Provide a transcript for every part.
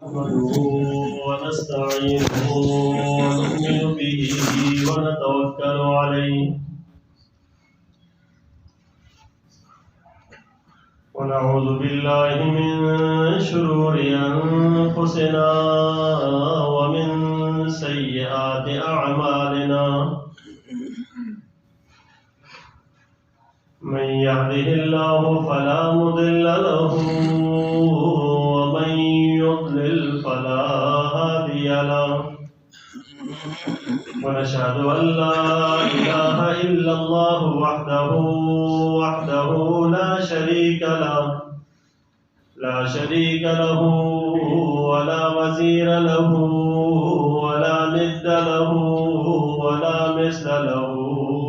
نحمده ونستعينه ونؤمن به ونتوكل عليه ونعوذ بالله من شرور أنفسنا ومن سيئات أعمالنا من يهده الله فلا مضل له ومن يضلل فلا هادي له ونشهد أن لا إله إلا الله وحده لا شريك له ولا وزير له ولا ند له ولا مثل له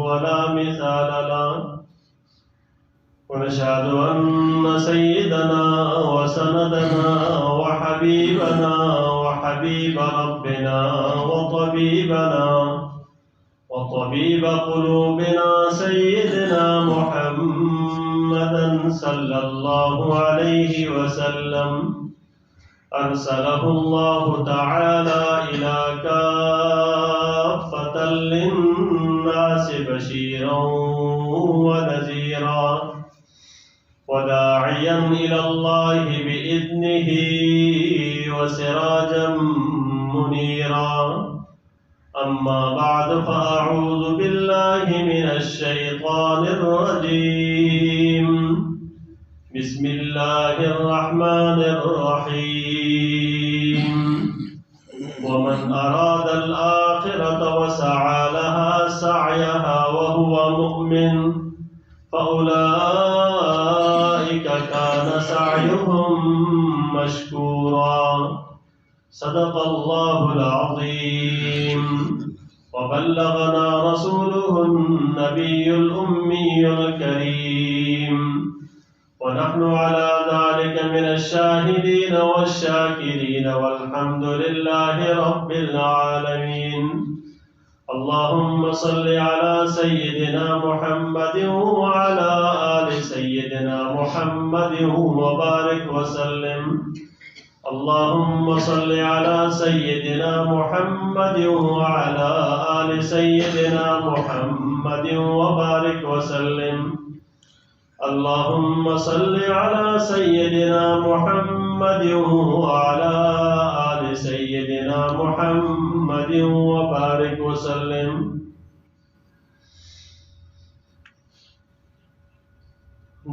ولا مثال له ونشهد أن سيدنا وسندنا وحبيبنا وحبيب ربنا وطبيب قلوبنا سيدنا محمدا صلى الله عليه وسلم أرسله الله تعالى إلى كافة للناس بشيرا ونذيرا وداعيا إلى الله بإذنه وسراجا منيرا أما بعد فأعوذ بالله من الشيطان الرجيم بسم الله الرحمن الرحيم ومن أراد الآخرة وسعى لها سعيها وهو مؤمن فأولئك كان سعيهم مشكورا صدق الله العظيم وبلغنا رسوله النبي الأمي الكريم ونحن على ذلك من الشاهدين والشاكرين والحمد لله رب العالمين اللهم صل على سيدنا محمد وعلى آل سيدنا محمد وبارك وسلم اللهم صل على سيدنا محمد وعلى آل سيدنا محمد وبارك وسلم اللهم صل على سيدنا محمد وعلى آل سيدنا محمد وبارك وسلم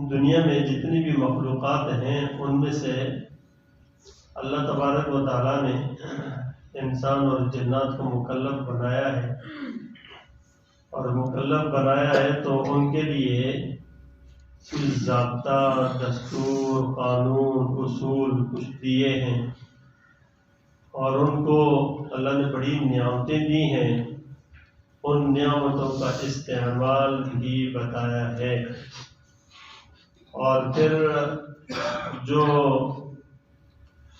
دنیا میں جتنی بھی مخلوقات ہیں ان میں سے اللہ تبارک و تعالیٰ نے انسان اور جنات کو مکلف بنایا ہے اور مکلف بنایا ہے تو ان کے لیے کچھ ضابطہ دستور قانون اصول کچھ دیے ہیں اور ان کو اللہ نے بڑی نعمتیں دی ہیں ان نعمتوں کا استعمال بھی بتایا ہے اور پھر جو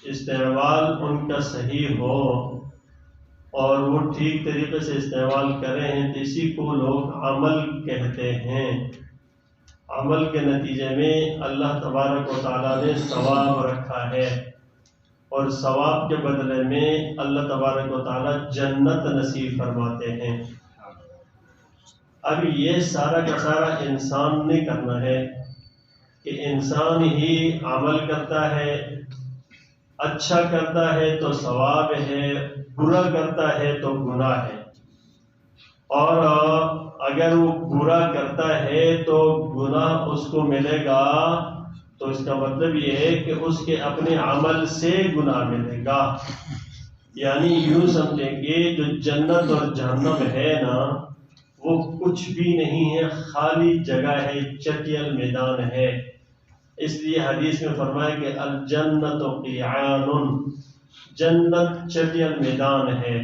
استعمال ان کا صحیح ہو اور وہ ٹھیک طریقے سے استعمال کریں ہیں تو اسی کو لوگ عمل کہتے ہیں عمل کے نتیجے میں اللہ تبارک و تعالیٰ نے ثواب رکھا ہے اور ثواب کے بدلے میں اللہ تبارک و تعالیٰ جنت نصیب فرماتے ہیں اب یہ سارا کا سارا انسان نے کرنا ہے کہ انسان ہی عمل کرتا ہے اچھا کرتا ہے تو ثواب ہے برا کرتا ہے تو گناہ ہے اور اگر وہ برا کرتا ہے تو گناہ اس کو ملے گا تو اس کا مطلب یہ ہے کہ اس کے اپنے عمل سے گناہ ملے گا یعنی یوں سمجھیں کہ جو جنت اور جہنم ہے نا وہ کچھ بھی نہیں ہے خالی جگہ ہے چٹیل میدان ہے اس لیے حدیث میں فرمایا کہ الجنت قیعان جنت چٹیل میدان ہے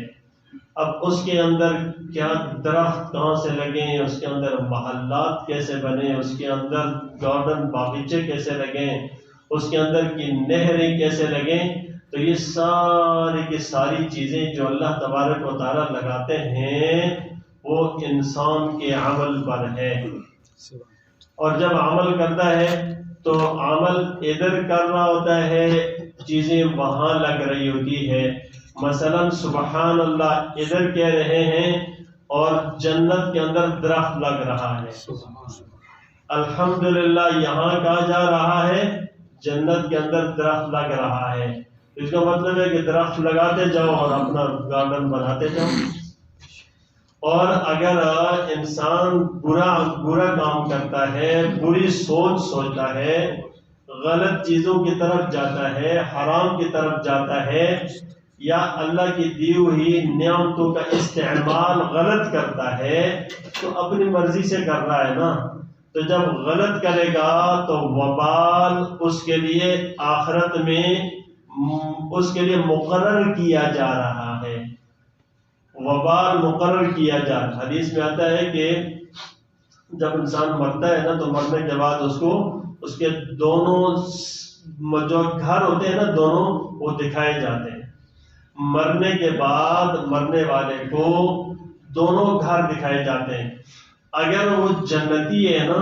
اب اس کے اندر کیا درخت کہاں سے لگیں اس کے اندر محلات کیسے بنے اس کے اندر گارڈن باغیچے کیسے لگیں اس کے اندر کی نہریں کیسے لگیں تو یہ ساری کی ساری چیزیں جو اللہ تبارک و تعالیٰ لگاتے ہیں وہ انسان کے عمل پر ہے اور جب عمل کرتا ہے تو عمل ادھر کر رہا ہوتا ہے چیزیں وہاں لگ رہی ہوتی ہے. مثلا سبحان اللہ ادھر کہہ رہے ہیں اور جنت کے اندر درخت لگ رہا ہے. الحمدللہ یہاں کہا جا رہا ہے جنت کے اندر درخت لگ رہا ہے. اس کا مطلب ہے کہ درخت لگاتے جاؤ اور اپنا گارڈن بناتے جاؤ. اور اگر انسان برا کام کرتا ہے، بری سوچ سوچتا ہے، غلط چیزوں کی طرف جاتا ہے، حرام کی طرف جاتا ہے، یا اللہ کی دی ہوئی نعمتوں کا استعمال غلط کرتا ہے، تو اپنی مرضی سے کر رہا ہے نا. تو جب غلط کرے گا تو وبال اس کے لیے آخرت میں اس کے لیے مقرر کیا جا رہا ہے. وبال مقرر کیا جا رہا ہے. حدیث میں آتا ہے کہ جب انسان مرتا ہے نا تو مرنے کے بعد اس کے دونوں جو گھر ہوتے ہیں نا دونوں وہ دکھائے جاتے ہیں. مرنے کے بعد مرنے والے کو دونوں گھر دکھائے جاتے ہیں. اگر وہ جنتی ہے نا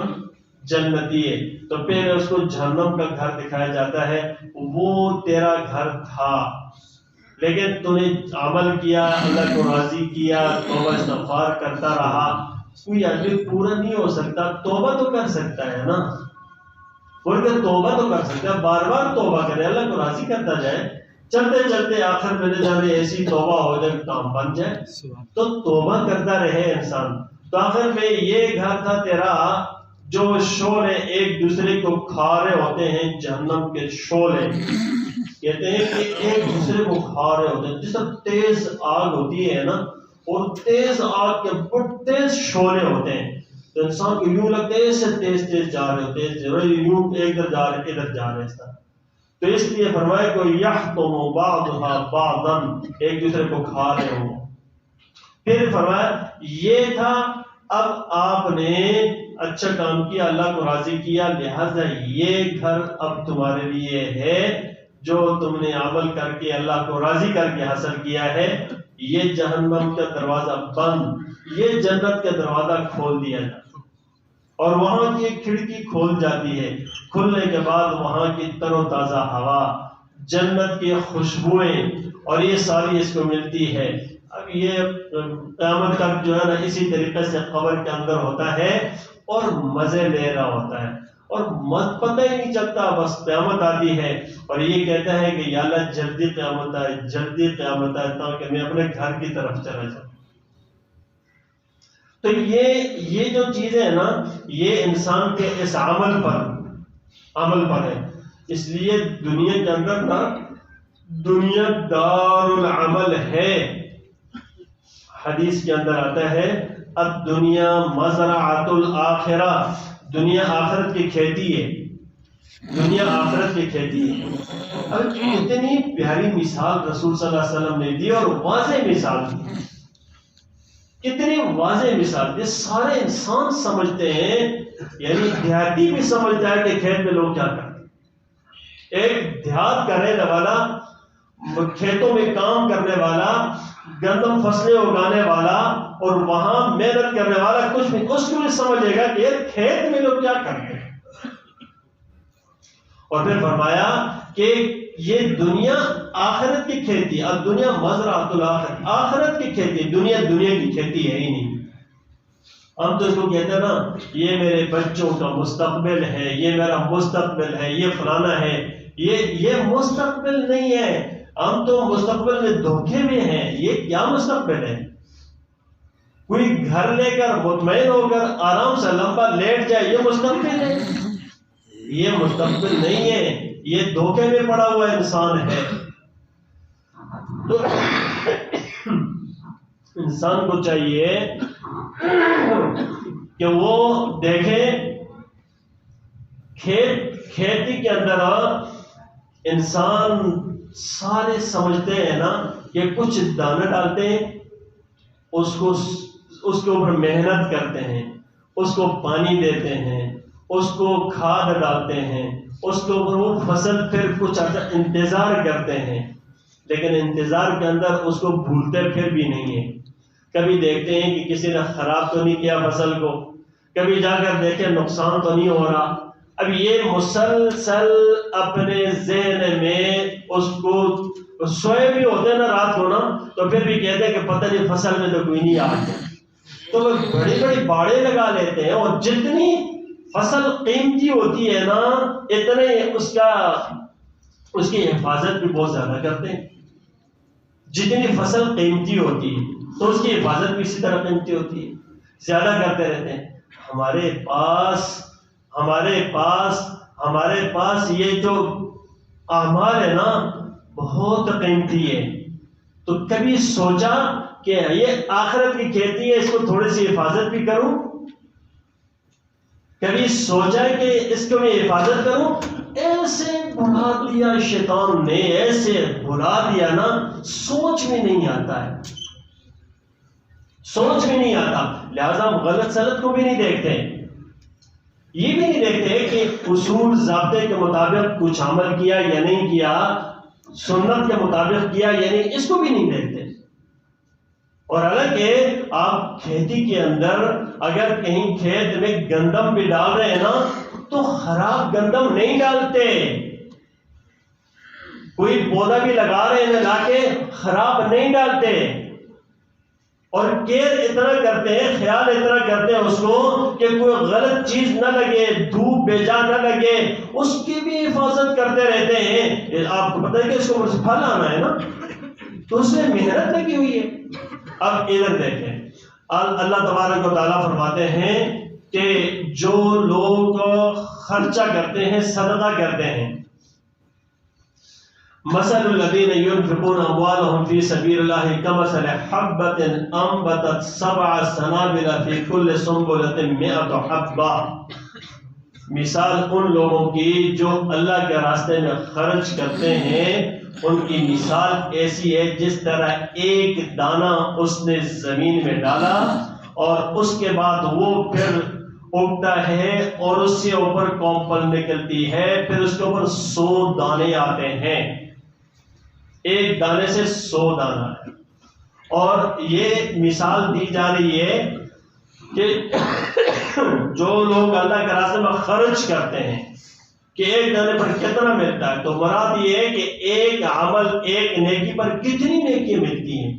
جنتی ہے تو پھر اس کو جہنم کا گھر دکھایا جاتا ہے. وہ تیرا گھر تھا لیکن تو نے عمل کیا، اللہ کو راضی کیا، توبہ استغفار کرتا رہا. کوئی آدمی پورا نہیں ہو سکتا، توبہ تو کر سکتا ہے نا. بول کر توبہ تو کر سکتا ہے، بار بار توبہ کرے، اللہ کو راضی کرتا جائے. چلتے چلتے آخر میں جانے ایسی توبہ ہو جائے کام بن جائے. تو توبہ کرتا رہے انسان. تو آخر میں یہ گھر تھا تیرا. جو شعلے ایک دوسرے کو کھا رہے ہوتے ہیں، جہنم کے شعلے کہتے ہیں کہ ایک دوسرے کو کھا رہے ہوتے ہیں. جس طرح تیز آگ ہوتی ہے نا، اور تیز آگ کے بہت تیز شعلے ہوتے ہیں، تو انسان کو یوں لگتا ہے اس سے تیز تیز جا رہے ہوتے ہیں، یوں ادھر جا رہے ادھر جا رہے اس طرح. تو اس لیے فرمایا کہ یحطم بعضها بعضا، ایک دوسرے کو کھا رہے ہوں. پھر فرمایا یہ تھا، اب آپ نے اچھا کام کیا، اللہ کو راضی کیا، لہذا یہ گھر اب تمہارے لیے ہے جو تم نے عمل کر کے اللہ کو راضی کر کے حاصل کیا ہے. یہ جہنم کا دروازہ بند، یہ جنت کا دروازہ کھول دیا جاتا اور وہاں کی ایک کھڑکی کھول جاتی ہے. کھلنے کے بعد وہاں کی تر و تازہ ہوا، جنت کی خوشبوئیں، اور یہ ساری اس کو ملتی ہے. اب یہ قیامت تک جو ہے نا اسی طریقے سے قبر کے اندر ہوتا ہے اور مزے لے رہا ہوتا ہے، اور پتہ ہی نہیں چلتا. بس قیامت آتی ہے اور یہ کہتا ہے کہ یا اللہ جلدی قیامت آئے، جلدی قیامت آئے تاکہ میں اپنے گھر کی طرف چلا جاؤں. تو یہ جو چیزیں ہیں نا یہ انسان کے اس عمل پر ہے. اس لیے دنیا کے اندر نا دنیا دار العمل ہے. حدیث کے اندر آتا ہے الدنیا مزرعۃ الآخرہ، دنیا آخرت کی کھیتی ہے، دنیا آخرت کی کھیتی ہے. اب اتنی پیاری مثال رسول صلی اللہ علیہ وسلم نے دی اور واضح مثال دی. کتنی واضح مثال، یہ سارے انسان سمجھتے ہیں، یعنی دیہاتی بھی سمجھتا ہے کہ کھیت میں لوگ کیا کرتے ہیں. ایک دیہات کا رہنے والا، کھیتوں میں کام کرنے والا، گندم فصلیں اگانے والا اور وہاں محنت کرنے والا کچھ نہیں، اس کو بھی سمجھے گا کہ یہ کھیت میں لوگ کیا کرتے ہیں. اور پھر فرمایا کہ یہ دنیا آخرت کی کھیتی، اب دنیا مزرعۃ الآخرہ، آخرت کی کھیتی، دنیا کی کھیتی ہے ہی نہیں. ہم تو اس کو کہتے ہیں نا یہ میرے بچوں کا مستقبل ہے، یہ میرا مستقبل ہے، یہ فلانا ہے. یہ مستقبل نہیں ہے. ہم تو مستقبل میں دھوکے میں ہیں. یہ کیا مستقبل ہے؟ کوئی گھر لے کر مطمئن ہو کر آرام سے لمبا لیٹ جائے، یہ مستقبل ہے؟ یہ مستقبل نہیں ہے، یہ دھوکے میں پڑا ہوا انسان ہے. تو انسان کو چاہیے کہ وہ دیکھے کھیتی کے اندر انسان سارے سمجھتے ہیں نا کہ کچھ دانا ڈالتے ہیں، اس کے اوپر محنت کرتے ہیں، اس کو پانی دیتے ہیں، اس کو کھاد ڈالتے ہیں، اس کے اوپر وہ فصل پھر کچھ انتظار کرتے ہیں، لیکن انتظار کے اندر اس کو بھولتے پھر بھی نہیں ہے. کبھی دیکھتے ہیں کہ کسی نے خراب تو نہیں کیا فصل کو، کبھی جا کر دیکھیں نقصان تو نہیں ہو رہا. اب یہ مسلسل اپنے ذہن میں اس کو سوئے بھی ہوتے ہیں نا رات کو نا، تو پھر بھی کہتے ہیں کہ پتہ نہیں فصل میں تو کوئی نہیں آ گیا، تو وہ بڑی بڑی باڑیں لگا لیتے ہیں، اور جتنی فصل قیمتی ہوتی ہے نا اتنے اس کی حفاظت بھی بہت زیادہ کرتے ہیں۔ جتنی فصل قیمتی ہوتی ہے تو اس کی حفاظت بھی اسی طرح قیمتی ہوتی ہے، زیادہ کرتے رہتے ہیں۔ ہمارے پاس یہ جو اعمال ہے نا بہت قیمتی ہے، تو کبھی سوچا کہ یہ آخرت کی کھیتی ہے، اس کو تھوڑی سی حفاظت بھی کروں؟ کبھی سوچا کہ اس کو میں حفاظت کروں؟ ایسے بھلا دیا شیطان نے، ایسے بھلا دیا نا، سوچ میں نہیں آتا ہے، سوچ میں نہیں آتا۔ لہذا ہم غلط سلط کو بھی نہیں دیکھتے، یہ بھی نہیں دیکھتے کہ اصول ضابطے کے مطابق کچھ عمل کیا یا نہیں کیا، سنت کے مطابق کیا یا نہیں، اس کو بھی نہیں دیکھتے۔ اور حالانکہ آپ کھیتی کے اندر اگر کہیں کھیت میں گندم بھی ڈال رہے ہیں نا تو خراب گندم نہیں ڈالتے، کوئی پودا بھی لگا رہے ہیں لا کے خراب نہیں ڈالتے، اور کیئر اتنا کرتے ہیں، خیال اتنا کرتے ہیں اس کو کہ کوئی غلط چیز نہ لگے، دھوپ بیجا نہ لگے، اس کی بھی حفاظت کرتے رہتے ہیں۔ آپ کو پتہ ہے کہ اس کو پھل آنا ہے نا، تو اس میں محنت لگی ہوئی ہے۔ اب ادھر دیکھیں، اللہ تبارک و تعالیٰ فرماتے ہیں کہ جو لوگ خرچہ کرتے ہیں، صدقہ کرتے ہیں، مثل الذین ينفقون اموالهم فی سبیل اللہ کمثل حبۃ انبتت سبع سنابل فی کل سنبلۃ مئۃ حبۃ، مثال ان لوگوں کی جو اللہ کے راستے میں خرچ کرتے ہیں، ان کی مثال ایسی ہے جس طرح ایک دانہ اس نے زمین میں ڈالا اور اس کے بعد وہ پھر اگتا ہے اور اس سے اوپر کونپل نکلتی ہے، پھر اس کے اوپر 100 دانے آتے ہیں، ایک دانے سے 100 دانہ ہے۔ اور یہ مثال دی جا رہی ہے کہ جو لوگ اللہ کے راستے میں خرچ کرتے ہیں کہ ایک دانے پر کتنا ملتا ہے، تو مراد یہ ہے کہ ایک عمل، ایک نیکی پر کتنی نیکی ملتی ہیں۔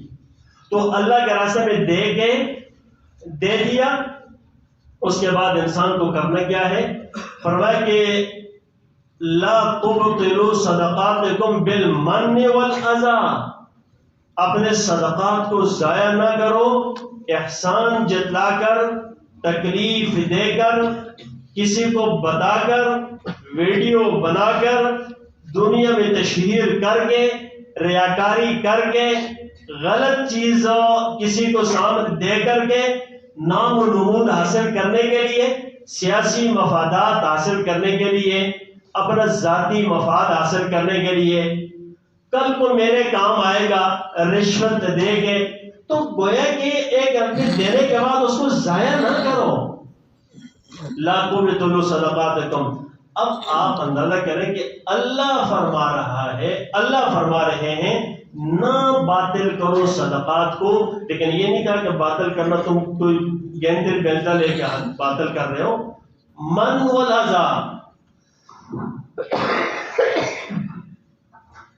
تو اللہ کے راستے میں دے دیا، اس کے بعد انسان کو کرنا کیا ہے؟ فرمایا کہ لا تبطلوا صدقاتکم بالمن والاذى، اپنے صدقات کو ضائع نہ کرو، احسان جتلا کر، تکلیف دے کر، کسی کو بتا کر، ویڈیو بنا کر، دنیا میں تشہیر کر کے، ریاکاری کر کے، غلط چیز کسی کو سامنے دے کر کے، نام و نمود حاصل کرنے کے لیے، سیاسی مفادات حاصل کرنے کے لیے، اپنا ذاتی مفاد حاصل کرنے کے لیے، کل کو میرے کام آئے گا، رشوت دے کے، تو گویا کہ ایک روپیہ دینے کے بعد اس کو ضائع نہ کرو۔ لا تبطلوا صدقاتکم۔ اب آپ اندازہ کریں کہ اللہ فرما رہا ہے، اللہ فرما رہے ہیں نہ باطل کرو صدقات کو، لیکن یہ نہیں کہا کہ باطل کرنا تم کوئی گیندل بیلتا لے کے باطل کر رہے ہو۔ من والاذى،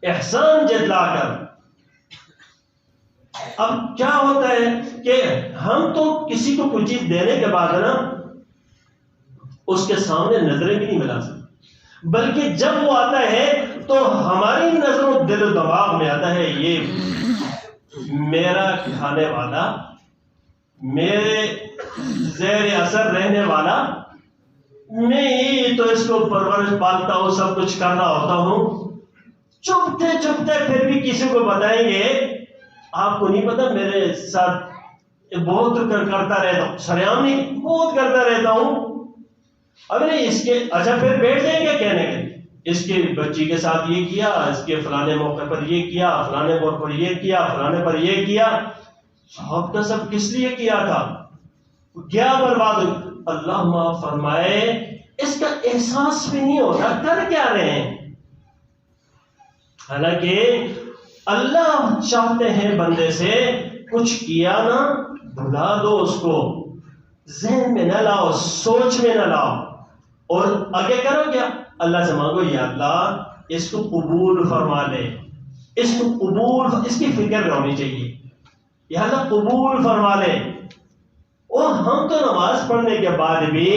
احسان جتلا کر۔ اب کیا ہوتا ہے کہ ہم تو کسی کو کوئی چیز دینے کے بعد نا اس کے سامنے نظریں بھی نہیں ملا سکتے، بلکہ جب وہ آتا ہے تو ہماری نظروں دل و دماغ میں آتا ہے یہ میرا کھانے والا، میرے زیر اثر رہنے والا، میں ہی تو اس کو پرورش پالتا ہوں، سب کچھ کرنا ہوتا ہوں۔ چپتے چپتے پھر بھی کسی کو بتائیں گے، آپ کو نہیں پتا میرے ساتھ بہت کرتا رہتا ہوں، سریام نہیں، بہت کرتا رہتا ہوں۔ اب نہیں اس کے اچھا پھر بیٹھ جائیں گے کہنے کے اس کے بچی کے ساتھ یہ کیا، اس کے فلانے موقع پر یہ کیا، فلانے موقع پر یہ کیا، فلانے پر یہ کیا، سب کا سب کس لیے کیا تھا، کیا برباد۔ اللہ معاف فرمائے اس کا احساس بھی نہیں ہوتا کر کیا رہے ہیں۔ حالانکہ اللہ چاہتے ہیں بندے سے کچھ کیا نا بھلا دو، اس کو ذہن میں نہ لاؤ، سوچ میں نہ لاؤ، اور آگے کرو کیا، اللہ سے مانگو یا اللہ اس کو قبول فرما لے، اس کو قبول، اس کی فکر ہونی چاہیے، یا اللہ قبول فرما لے۔ اور ہم تو نماز پڑھنے کے بعد بھی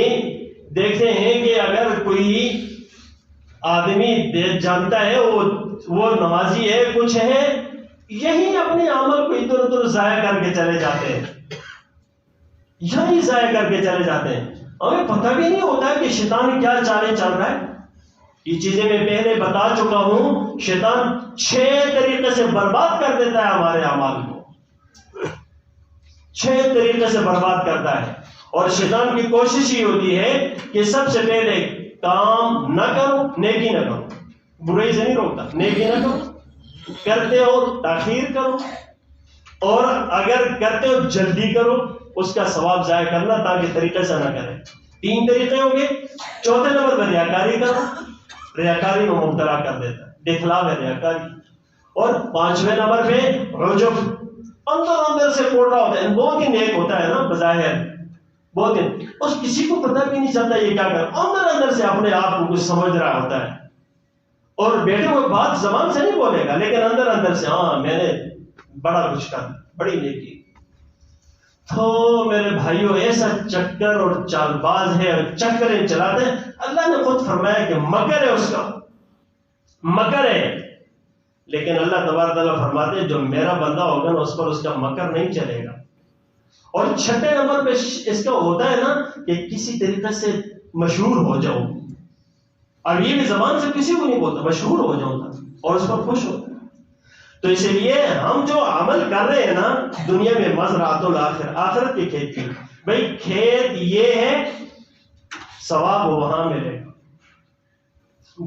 دیکھتے ہیں کہ اگر کوئی آدمی جانتا ہے وہ نمازی ہے، کچھ ہے، یہی اپنے عمل کو ادھر ادھر ضائع کر کے چلے جاتے ہیں، یہی ضائع کر کے چلے جاتے ہیں، ہمیں پتہ بھی نہیں ہوتا کہ شیطان کیا چالیں چل رہا ہے۔ یہ چیزیں میں پہلے بتا چکا ہوں، شیطان 6 طریقے سے برباد کر دیتا ہے ہمارے اعمال کو، 6 طریقے سے برباد کرتا ہے۔ اور شیطان کی کوشش ہی ہوتی ہے کہ سب سے پہلے کام نہ کرو، نیکی نہ کرو، برائی سے نہیں روکتا، نیکی نہ کرو، کرتے ہو تاخیر کرو، اور اگر کرتے ہو جلدی کرو، اس کا ثواب ضائع کرنا تاکہ طریقے سے نہ کرے۔ 3 طریقے ہوں گے۔ چوتھے نمبر پر ریاکاری کرو، ریاکاری میں مبتلا کر دیتا ہے، دکھلاوا ہے ریاکاری۔ اور 5ویں نمبر پہ عجب، اندر سے کوڑ رہا ہوتا ہے، بہت ہی نیک ہوتا ہے نا بظاہر، بہت ہی، اس کسی کو پتہ بھی نہیں چلتا یہ کیا کر، اندر سے اپنے آپ کو کچھ سمجھ رہا ہوتا ہے، اور بیٹے وہ بات زبان سے نہیں بولے گا لیکن اندر سے ہاں میں نے بڑا کچھ کر، بڑی نیکی۔ تو میرے بھائیوں ایسا چکر اور چال باز ہے، چکریں چلاتے ہیں۔ اللہ نے خود فرمایا کہ مکر ہے اس کا، مکر ہے، لیکن اللہ تبارک تعالیٰ فرماتے ہیں جو میرا بندہ ہوگا نا اس پر اس کا مکر نہیں چلے گا۔ اور 6 نمبر پہ اس کا ہوتا ہے نا کہ کسی طریقے سے مشہور ہو جاؤ، اب یہ بھی زبان سے کسی کو نہیں بولتا، مشہور ہو جاؤں گا اور اس پر خوش ہوتا ہے۔ تو اسی لیے ہم جو عمل کر رہے ہیں نا، دنیا میں مزرعۃ الآخرہ، آخرت کی کھیت کی، بھائی کھیت یہ ہے، ثواب وہاں ملے گا،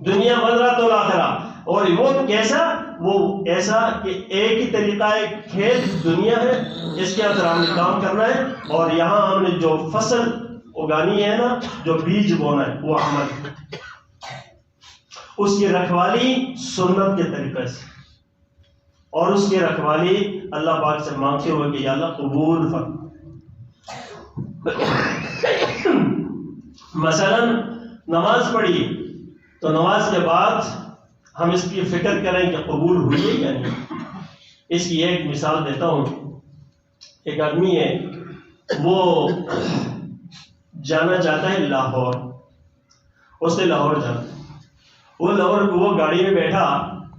دنیا مزرعۃ الآخرہ۔ اور وہ کیسا؟ وہ ایسا کہ ایک ہی طریقہ ہے، کھیت دنیا ہے، اس کے اندر ہم نے کام کرنا ہے، اور یہاں ہم نے جو فصل اگانی ہے نا، جو بیج بونا ہے، وہ عمل ہے، اس کی رکھوالی سنت کے طریقے سے، اور اس کی رکھوالی اللہ پاک سے مانگتے ہوئے کہ یا اللہ قبول فرما۔ مثلا نماز پڑھی تو نماز کے بعد ہم اس کی فکر کریں کہ قبول ہوئی ہے یا نہیں۔ اس کی ایک مثال دیتا ہوں۔ ایک آدمی ہے، وہ جانا چاہتا ہے لاہور، اس نے لاہور جانا، وہ گاڑی میں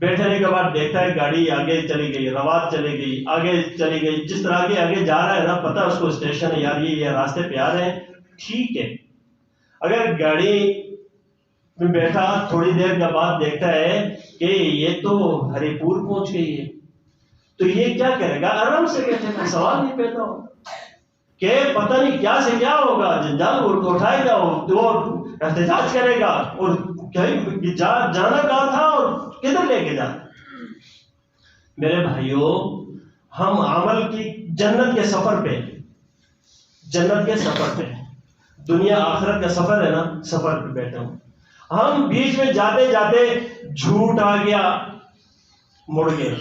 بیٹھنے کے بعد دیکھتا ہے گاڑی آگے چلی گئی، روات چلی گئی، آگے چلی گئی، جس طرح آگے جا رہا ہے نا، پتہ اس کو اسٹیشن ہے، یار یہ راستے پہ آ رہے ہیں، ٹھیک ہے۔ اگر گاڑی میں بیٹھا تھوڑی دیر کے بعد دیکھتا ہے کہ یہ تو ہری پور پہنچ گئی ہے، تو یہ کیا کرے گا؟ آرام سے بیٹھے گا، سوال نہیں پیدا ہوگا کہ پتہ نہیں کیا سے کیا ہوگا، جنجال اٹھائے گا، وہ احتجاج کرے گا، اور جانا کہاں تھا اور کدھر لے کے جانا۔ میرے بھائیوں، ہم عمل کی جنت کے سفر پہ دنیا آخرت کا سفر ہے نا، سفر پہ بیٹھے ہوں، ہم بیچ میں جاتے جاتے جھوٹ آ گیا، مڑ گئے،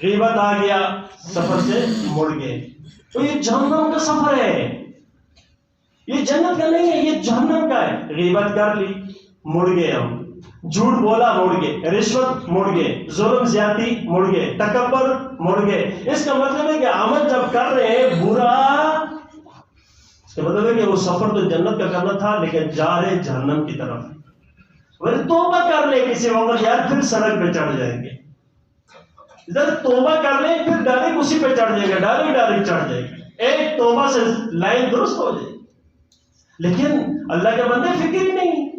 غیبت آ گیا، سفر سے مڑ گئے، تو یہ جہنم کا سفر ہے، یہ جنت کا نہیں ہے، یہ جہنم کا ہے۔ غیبت کر لی، مڑ گئے، ہم جھوٹ بولا، مڑ گئے، رشوت مڑ گئے، ظلم زیادتی مڑ گئے، تکبر مڑ گئے۔ اس کا مطلب ہے کہ عمل جب کر رہے ہیں برا، اس کا مطلب ہے کہ وہ سفر تو جنت کا کرنا تھا لیکن جا رہے جہنم کی طرف۔ توبہ کر لیں کسی وقت یار، پھر سڑک پہ چڑھ جائیں گے، ادھر توبہ کر لیں پھر ڈائریکٹ اسی پہ چڑھ جائیں گے، ڈائریکٹ چڑھ جائیں گے، ایک توبہ سے لائن درست ہو جائے گی۔ لیکن اللہ کے بندے فکر ہی نہیں،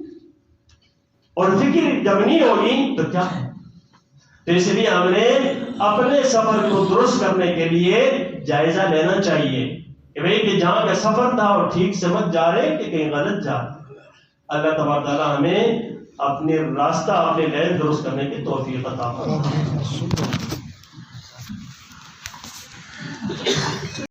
اور فکر جب نہیں ہوگی تو کیا ہے؟ تو اس لیے ہم نے اپنے سفر کو درست کرنے کے لیے جائزہ لینا چاہیے کہ بھئی کہ جہاں کا سفر تھا اور ٹھیک سے مت جا رہے کہ کہیں غلط جا رہے۔ اللہ تبارک تعالیٰ ہمیں اپنے راستہ، اپنے لین درست کرنے کی توفیق عطا فرمائے۔